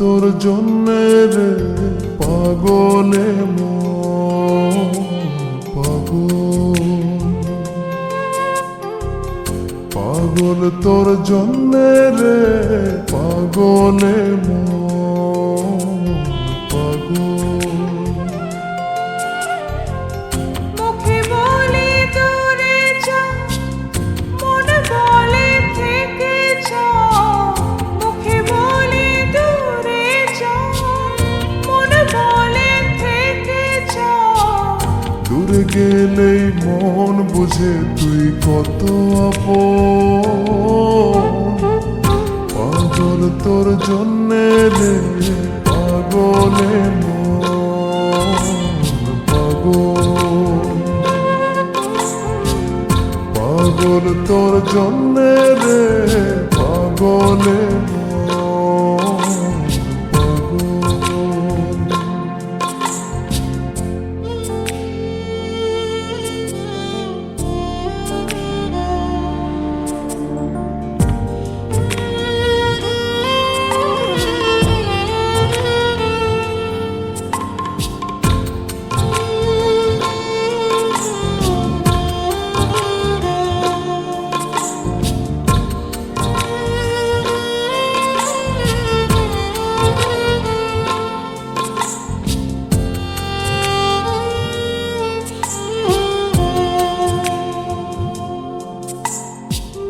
তোর জন্যে রে পাগলে মন পাগল পাগল তোর জন্যে রে পাগলে মন পাগল মুখে বলে দূরে যা মন বলে থেকে যা মুখে বলে দূরে যা মন বলে থেকে যা দূরে গেলেই মন বুঝে তুই কত আপন পাগল তোর জন্যে রে পাগলে মন পাগল পাগল তোর জন্যে রে পাগলে মন পাগল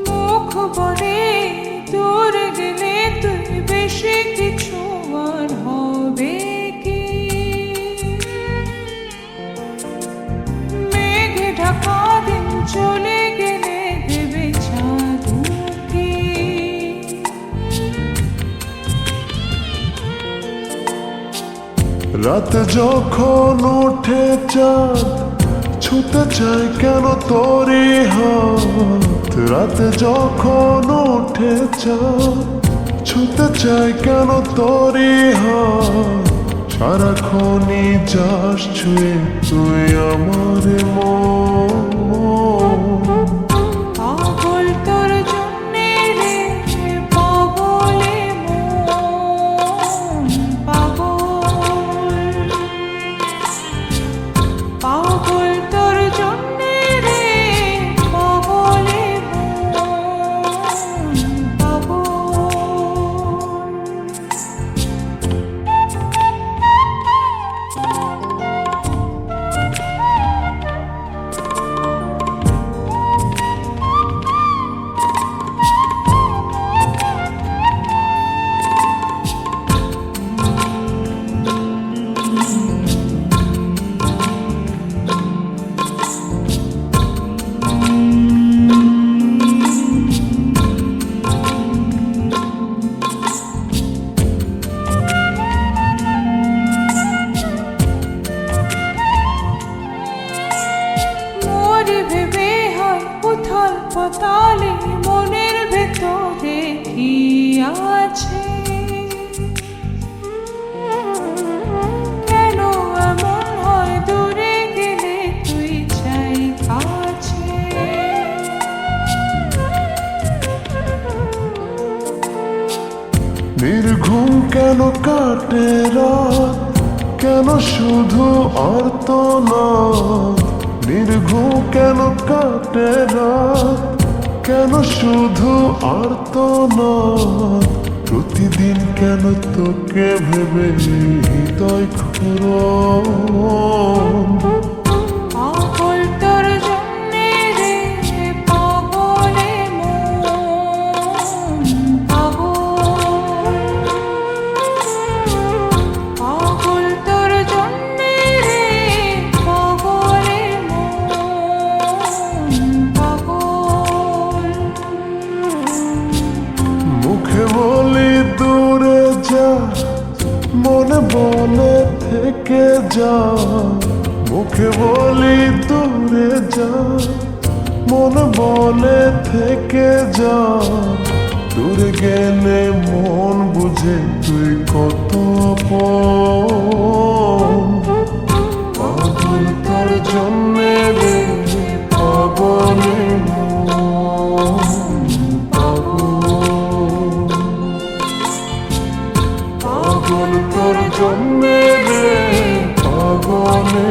মুখ বলে দূর গেলে তুই বেশি কিছু আর হবে কি মেঘে ঢাকা দিন চলে গেলে দেবে চাঁদ উঁকি রাত যখন ওঠে চাঁদ ছুতে চাই কেন তোরি হাত রাত যখন ওঠে চাঁদ ছুতে চাই কেন তোরি হাত সারাক্ষণই যাস ছুঁয়ে তুই আমার মন পাগল তোর জন্যে রে পাগলে মন পাগল পাগল তোর জন্যে রে পাগলে মন পাগল ভেবে হয় উথল পাতালে মনের ভেতরে কি আছে কেন এমন হয় দূরে গেলে তুই চাই কাছে নির্ঘুম কেন কাটে রাত কেন শুধু আর্তনাদ নির্ঘুম কেন কাটে রাত কেন শুধু আর্তনাদ প্রতিদিন কেন তোকে ভেবে হৃদয় ক্ষুরণ পাগল তোর জন্যে রে পাগলে মন পাগল পাগল তোর জন্যে রে পাগলে মন পাগল মুখে বলি দূরে যা মনে বলে থেকে যা মুখে বলি দূরে যা মনে বলে থেকে যা দূরে গেলে মন বুঝে তুই কত আপন পাগল তোর জন্যে রে পাগলে মন পাগল জন্যে রে পাগলে